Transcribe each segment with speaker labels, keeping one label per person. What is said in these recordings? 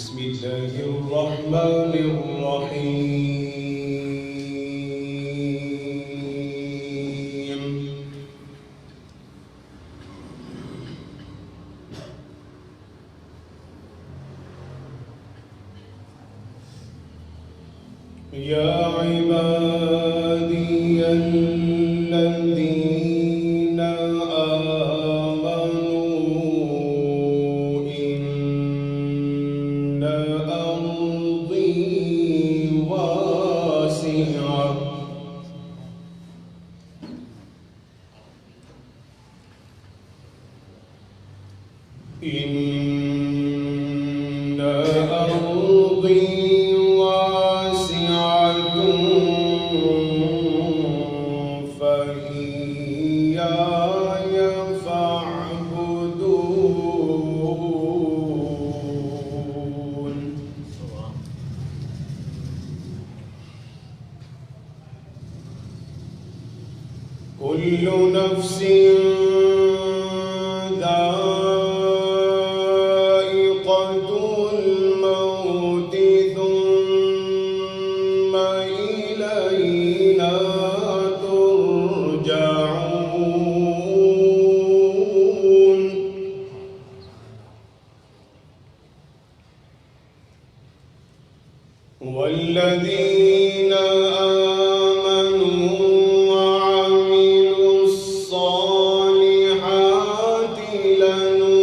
Speaker 1: بسم الله الرحمن الرحيم. يا عبادي الذين آمنوا إن أرضي واسعة فإياي فاعبدون. كل نفس ذائقة الموت ثم إلينا ترجعون. والذين آمنوا وعملوا الصالحات لنبوئنهم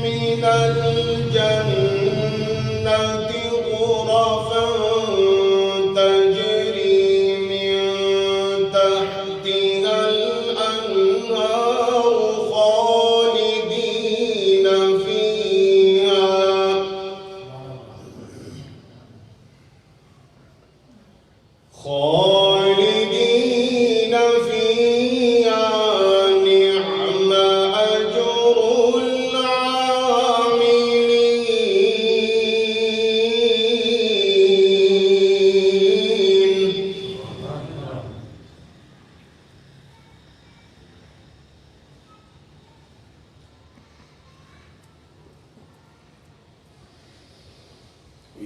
Speaker 1: من الجنة غرفا تجري من تحتها الأنهار خالدين فيها. نعم أجر العاملين.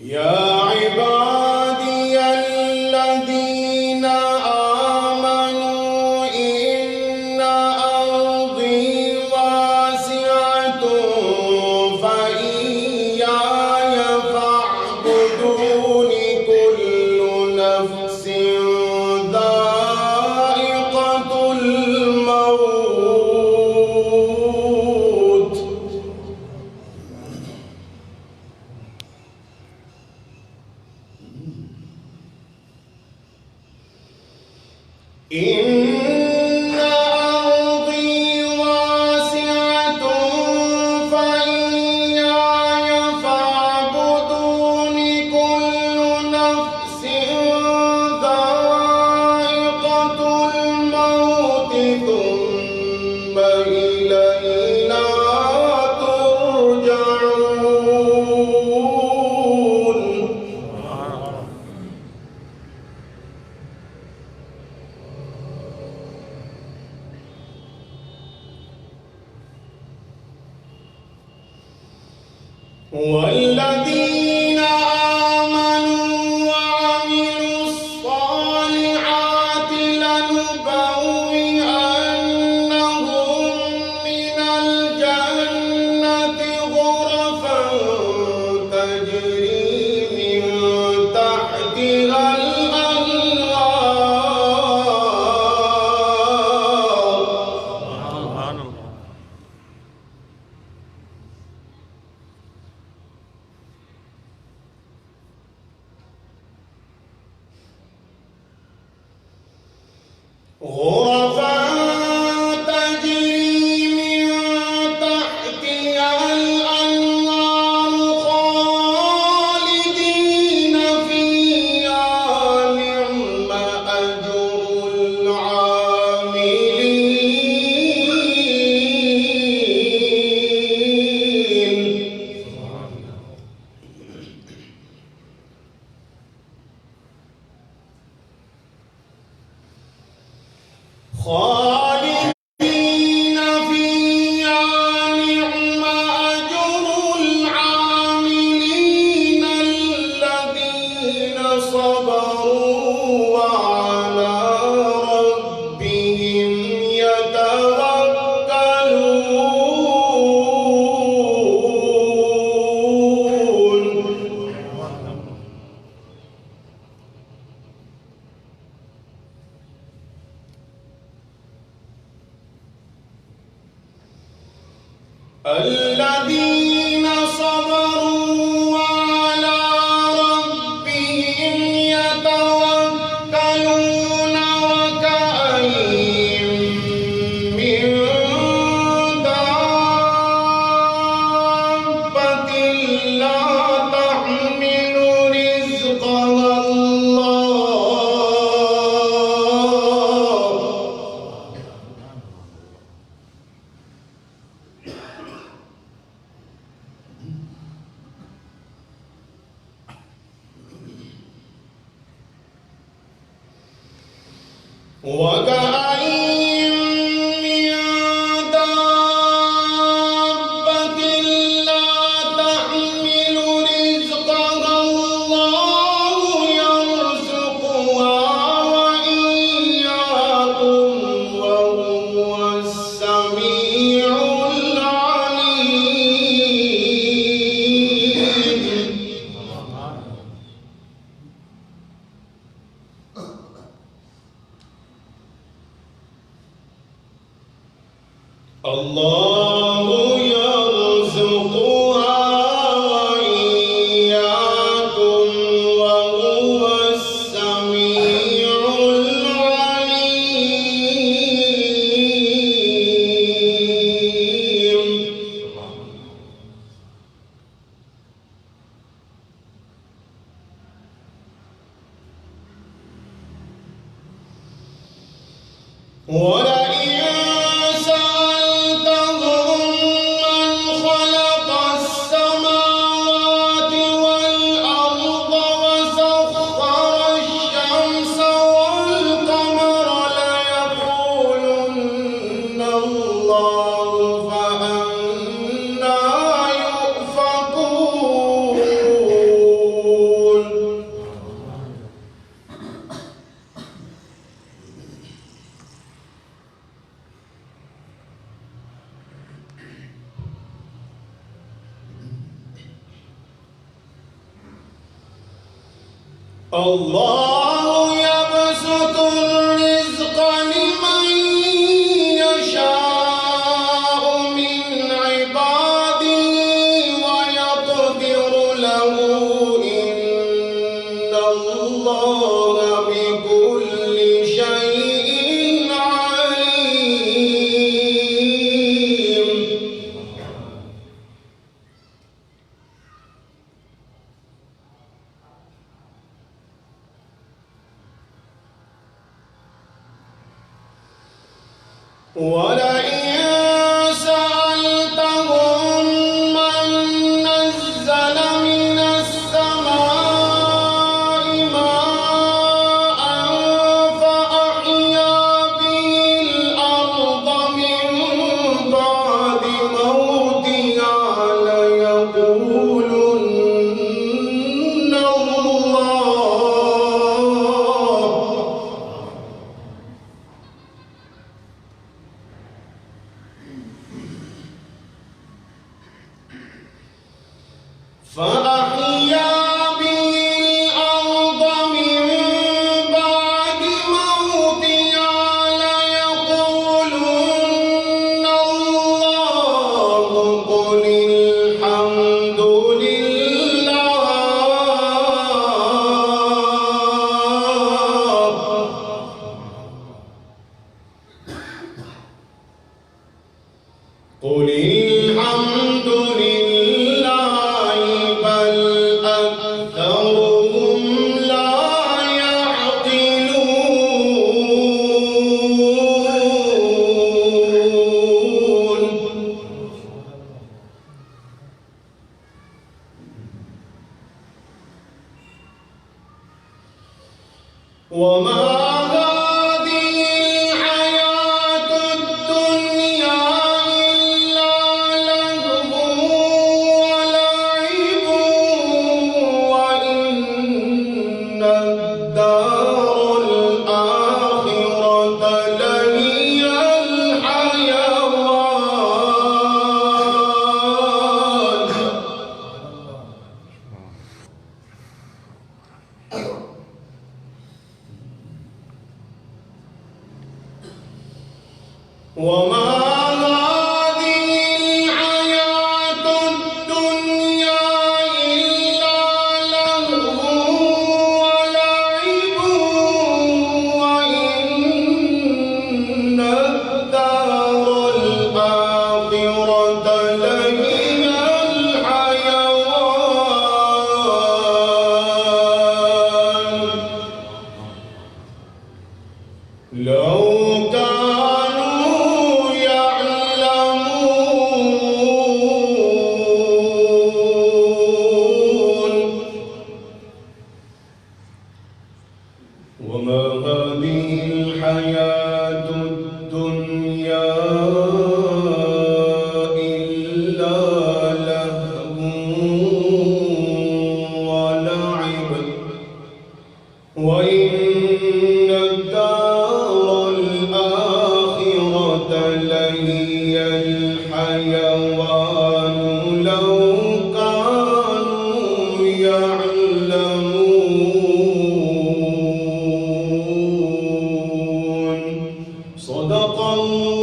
Speaker 1: يا عبادي الذين آمنوا إن أرضي واسعة فإياي فاعبدون. كل نفس ذائقة الموت إن أرضي واسعة فإياي فاعبدون. كل نفس ذائقة الموت ثم إلينا ترجعون. والذين آمنوا وعملوا الصالحات لنبوئنهم من الجنة غرفا تجري من تحتها الأنهار. غرفا تجري من تحتها الأنهار خالدين فيها. نعم أجر العاملين. خالدين فيها نعم أجر العاملين الذين صبروا وعلى ربهم يتوكلون. الذين صبروا وعلى ربهم يتوكلون وكأين من دابة لا تحمل رزقها وكأين من دابة لا تحمل رزقها الله يرزقها وإياكم وهو السميع العليم. الله يرزقها وإياكم وهو السميع العليم. ولئن سألتهم من خلق السماوات والأرض وسخر الشمس والقمر ليقولن الله فأنى يؤفكون. الله يبسط الرزق لمن يشاء من عباده ويقدر له إن الله بكل شيء عليم. ولئن سألتهم من نزل من السماء ماء فأحيا به الأرض من بعد موتها ليقولن الله. فأحيا به الأرض من بعد موتها ليقولن الله قل الحمد لله. قل الحمد لله بل أكثرهم لا يعقلون. وما هذه الحياة وما هذه الحياة الدنيا إلا لهو ولعب وإن الدار الآخرة لهي الحيوان لو كانوا يعلمون وما هذه الحياة الدنيا إلا لهو ولعب وإن الدار الآخرة لهي الحيوان لو كانوا يعلمون صدق الله